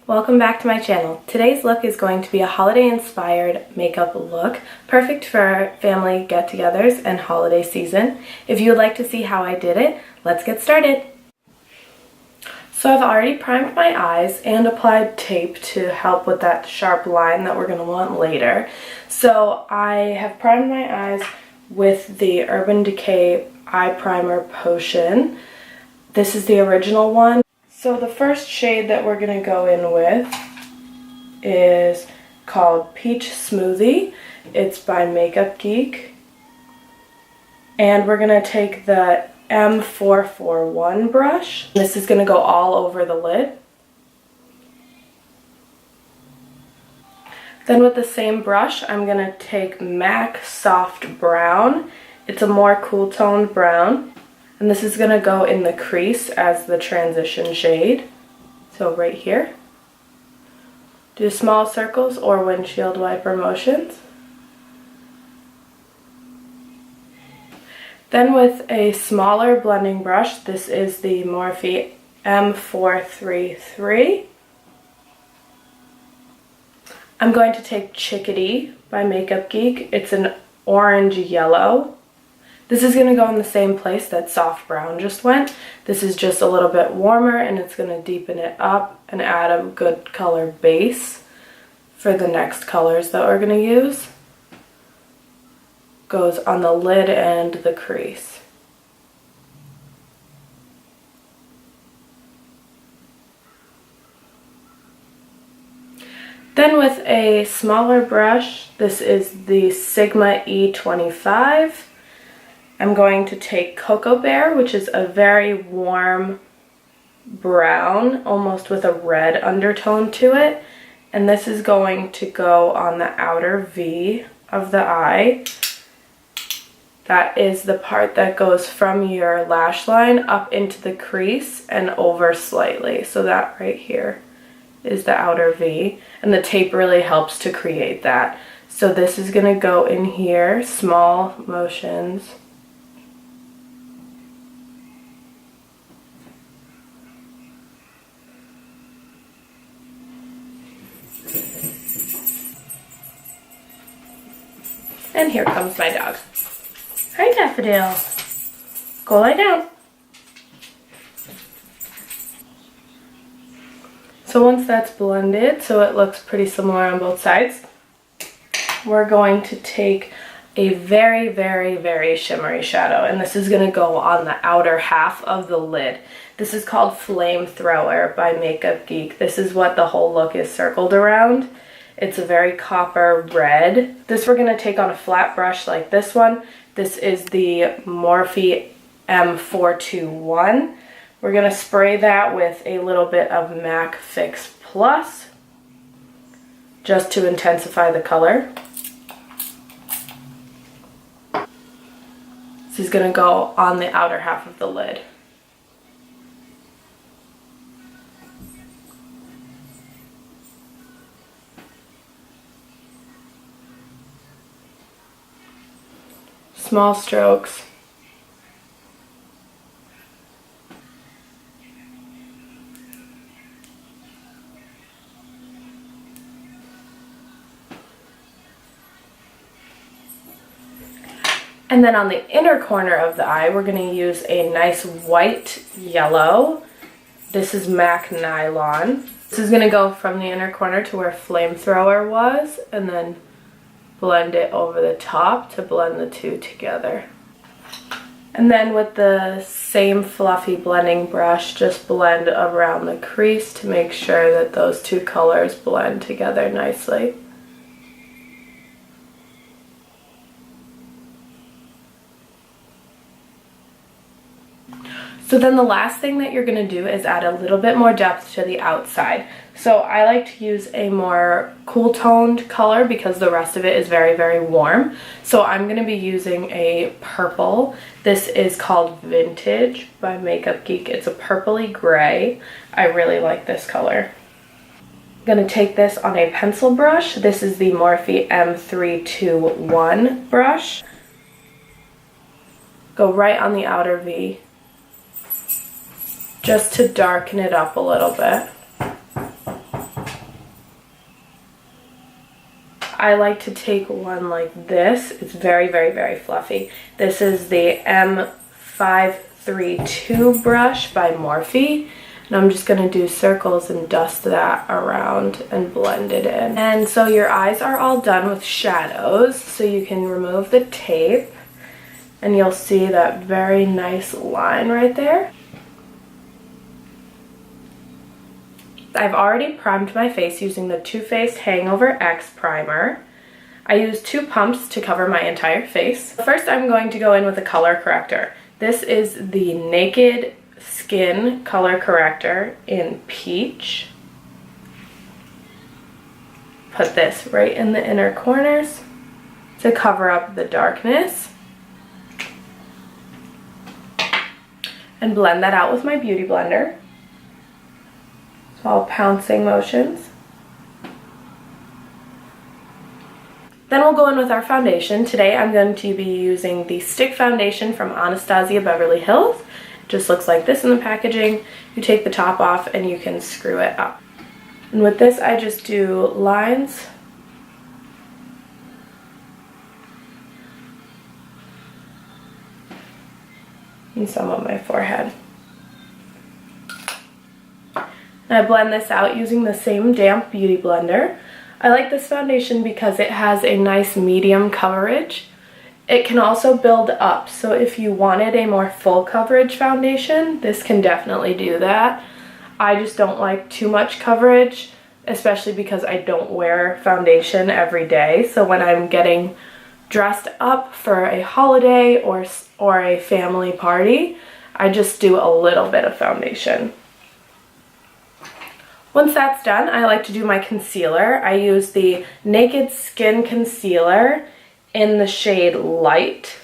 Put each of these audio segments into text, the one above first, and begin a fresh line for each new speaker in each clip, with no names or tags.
Welcome back to my channel. Today's look is going to be a holiday inspired makeup look, perfect for family get-togethers and holiday season. If you would like to see how I did it, let's get started. So I've already primed my eyes and applied tape to help with that sharp line that we're going to want later. So I have primed my eyes with the Urban Decay Eye Primer Potion. This is the original one. So the first shade that we're going to go in with is called Peach-nude. It's by Geek. And we're going to take the M441 brush. This is going to go all over the lid. Then with the same brush, I'm going to take MAC Soft Brown. It's a more cool toned brown. And this is going to go in the crease as the transition shade. So right here. Do small circles or windshield wiper motions. Then with a smaller blending brush, this is the Morphe M433. I'm going to take Chickadee by Geek. It's an orange yellow. This is going to go in the same place that soft brown just went. This is just a little bit warmer and it's going to deepen it up and add a good color base for the next colors that we're going to use. Goes on the lid and the crease. Then with a smaller brush, this is the Sigma E25. I'm going to take Cocoa Bear, which is a very warm brown, almost with a red undertone to it. And this is going to go on the outer V of the eye. That is the part that goes from your lash line up into the crease and over slightly. So that right here is the outer V. And the tape really helps to create that. So this is going to go in here, small motions. And here comes my dog. Hi, Daffodil. Go lie down. So once that's blended, so it looks pretty similar on both sides, we're going to take a very, very, very shimmery shadow. And this is going to go on the outer half of the lid. This is called Flamethrower by Geek. This is what the whole look is circled around. It's a very copper red. This we're going to take on a flat brush like this one. This is the Morphe M421. We're going to spray that with a little bit of MAC Fix Plus just to intensify the color. This is going to go on the outer half of the lid. Small strokes. And then on the inner corner of the eye, we're going to use a nice white yellow. This is MAC Nylon. This is going to go from the inner corner to where Flamethrower was, and then blend it over the top to blend the two together. And then with the same fluffy blending brush, just blend around the crease to make sure that those two colors blend together nicely. So then the last thing that you're going to do is add a little bit more depth to the outside. So I like to use a more cool toned color because the rest of it is very, very warm. So I'm going to be using a purple. This is called Vintage by Geek. It's a purpley gray. I really like this color. I'm going to take this on a pencil brush. This is the Morphe M321 brush. Go right on the outer V, just to darken it up a little bit. I like to take one like this. It's very, very, very fluffy. This is the M532 brush by Morphe. And I'm just going to do circles and dust that around and blend it in. And so your eyes are all done with shadows, so you can remove the tape. And you'll see that very nice line right there. I've already primed my face using the Too Faced Hangover X primer. I used 2 pumps to cover my entire face. First, I'm going to go in with a color corrector. This is the Naked Skin color corrector in Peach. Put this right in the inner corners to cover up the darkness. And blend that out with my beauty blender. It's all pouncing motions. Then we'll go in with our foundation. Today I'm going to be using the stick foundation from Anastasia Beverly Hills. Just looks like this in the packaging. You take the top off and you can screw it up. And with this I just do lines and some on my forehead. And I blend this out using the same damp beauty blender. I like this foundation because it has a nice medium coverage. It can also build up, so if you wanted a more full coverage foundation, this can definitely do that. I just don't like too much coverage, especially because I don't wear foundation every day. So when I'm getting dressed up for a holiday or a family party, I just do a little bit of foundation. Once that's done, I like to do my concealer. I use the Naked Skin Concealer in the shade Light.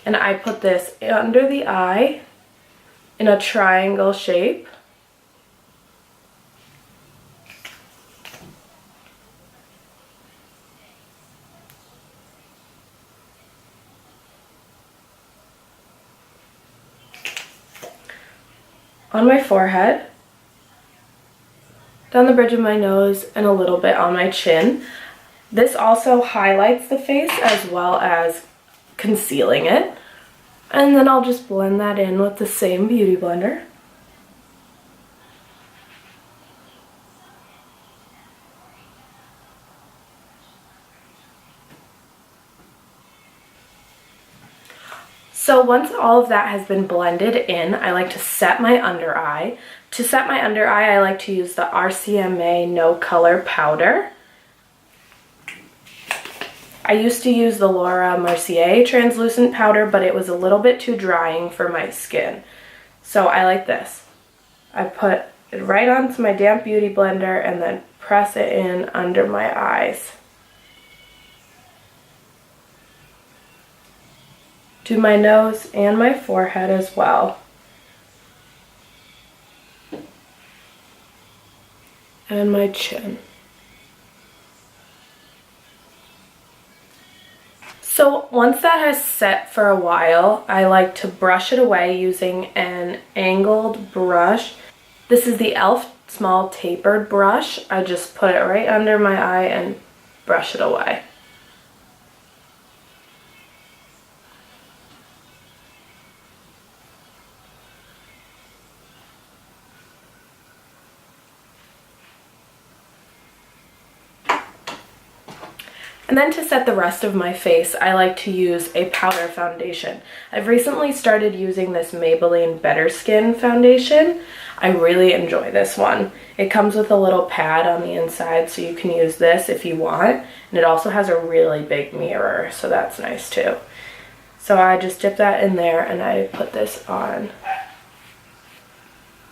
And I put this under the eye in a triangle shape. On my forehead, down the bridge of my nose, and a little bit on my chin. This also highlights the face as well as concealing it. And then I'll just blend that in with the same beauty blender. So once all of that has been blended in, I like to set my under eye. To set my under eye, I like to use the RCMA No Color Powder. I used to use the Laura Mercier translucent powder, but it was a little bit too drying for my skin. So I like this. I put it right onto my damp beauty blender and then press it in under my eyes. Do my nose and my forehead as well. And my chin. So once that has set for a while, I like to brush it away using an angled brush. This is the e.l.f. small tapered brush. I just put it right under my eye and brush it away. And then to set the rest of my face, I like to use a powder foundation. I've recently started using this Maybelline Better Skin foundation. I really enjoy this one. It comes with a little pad on the inside, so you can use this if you want. And it also has a really big mirror, so that's nice too. So I just dip that in there and I put this on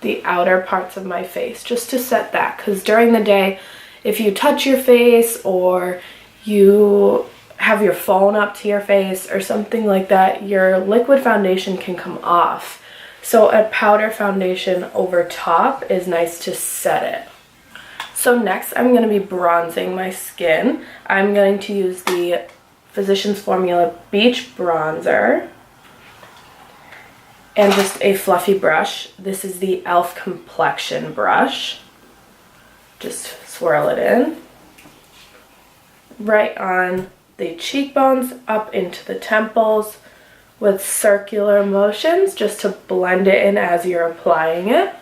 the outer parts of my face just to set that, because during the day, if you touch your face or you have your phone up to your face or something like that, your liquid foundation can come off. So a powder foundation over top is nice to set it. So next I'm going to be bronzing my skin. I'm going to use the Physicians Formula Beach Bronzer and just a fluffy brush. This is the e.l.f. Complexion brush. Just swirl it in. right on the cheekbones up into the temples with circular motions just to blend it in as you're applying it.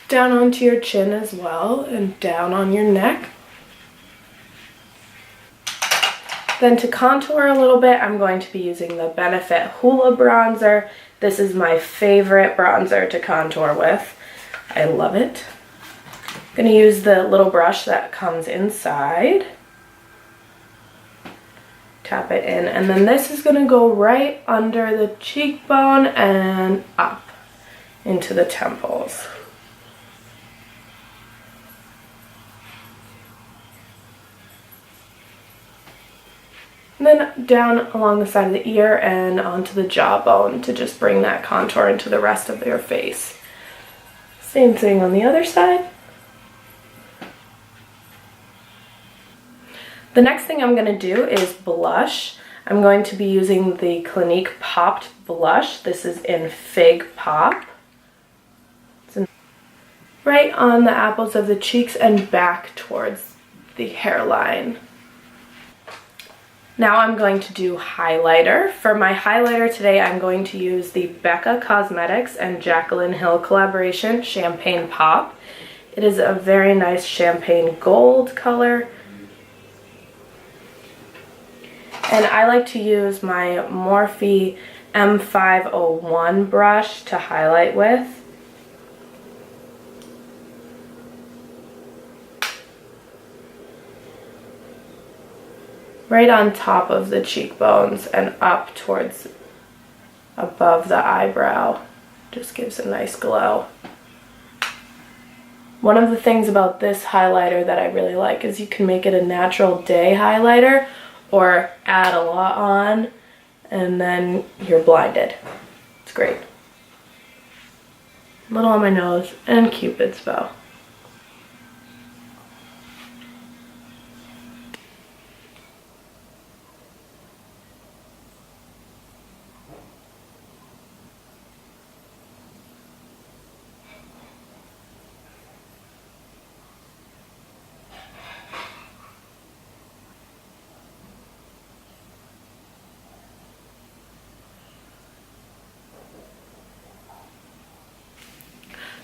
Down onto your chin as well and down on your neck. Then to contour a little bit, I'm going to be using the Benefit Hula bronzer. This is my favorite bronzer to contour with. I love it. I'm going to use the little brush that comes inside. Tap it in, and then this is going to go right under the cheekbone and up into the temples. And then down along the side of the ear and onto the jawbone to just bring that contour into the rest of your face. Same thing on the other side. The next thing I'm going to do is blush. I'm going to be using the Clinique Popped Blush. This is in Fig Pop. It's right on the apples of the cheeks and back towards the hairline. Now I'm going to do highlighter. For my highlighter today, I'm going to use the Becca Cosmetics and Jaclyn Hill collaboration Champagne Pop. It is a very nice champagne gold color. And I like to use my Morphe M501 brush to highlight with. Right on top of the cheekbones and up towards above the eyebrow. Just gives a nice glow. One of the things about this highlighter that I really like is you can make it a natural day highlighter or add a lot on and then you're blinded. It's great. A little on my nose and Cupid's bow.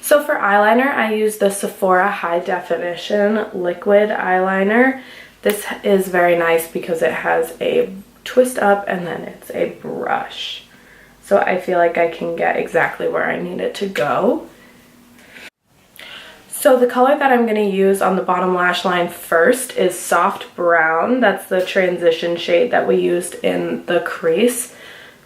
So for eyeliner, I use the Sephora High Definition Liquid Eyeliner. This is very nice because it has a twist up and then it's a brush. So I feel like I can get exactly where I need it to go. So the color that I'm going to use on the bottom lash line first is Soft Brown. That's the transition shade that we used in the crease.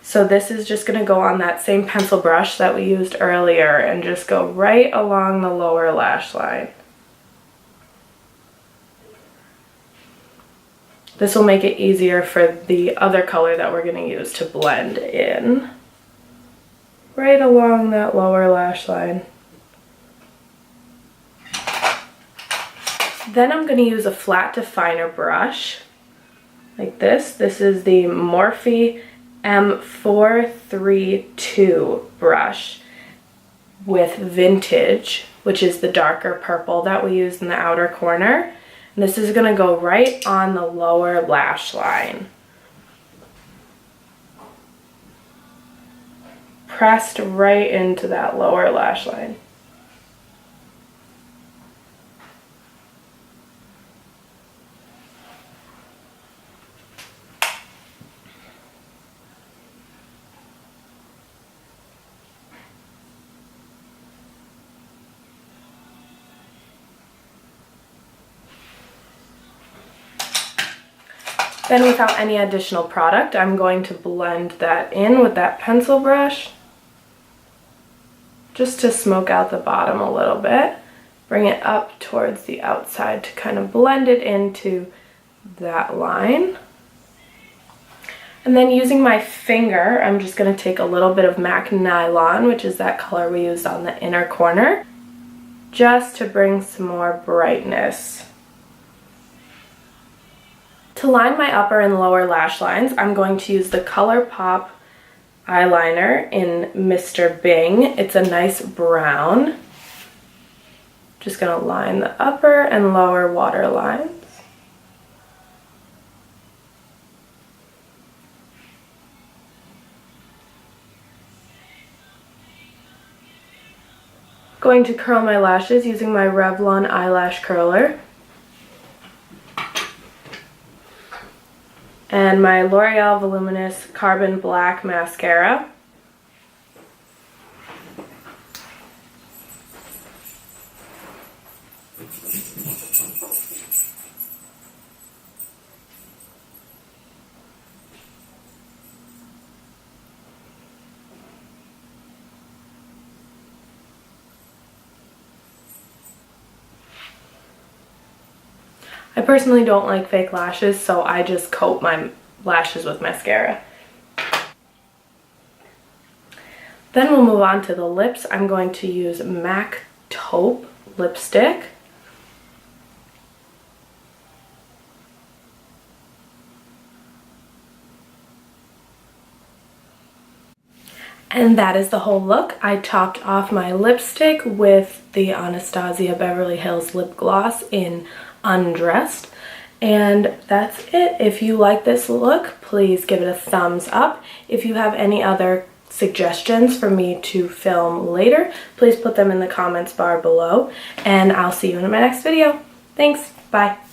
So this is just going to go on that same pencil brush that we used earlier and just go right along the lower lash line. This will make it easier for the other color that we're going to use to blend in. Right along that lower lash line. Then I'm going to use a flat definer brush like this. This is the Morphe M432 brush with Vintage, which is the darker purple that we used in the outer corner. And this is going to go right on the lower lash line. Pressed right into that lower lash line. Then without any additional product, I'm going to blend that in with that pencil brush just to smoke out the bottom a little bit. Bring it up towards the outside to kind of blend it into that line. And then using my finger, I'm just going to take a little bit of MAC Nylon, which is that color we used on the inner corner, just to bring some more brightness. To line my upper and lower lash lines, I'm going to use the ColourPop eyeliner in Mr. Bing. It's a nice brown. Just gonna line the upper and lower water lines. Going to curl my lashes using my Revlon eyelash curler. And my L'Oreal Voluminous Carbon Black mascara. I personally don't like fake lashes, so I just coat my lashes with mascara. Then we'll move on to the lips. I'm going to use MAC Taupe lipstick. And that is the whole look. I topped off my lipstick with the Anastasia Beverly Hills lip gloss in Undressed. And that's it. If you like this look, please give it a thumbs up. If you have any other suggestions for me to film later, please put them in the comments bar below. And I'll see you in my next video. Thanks. Bye.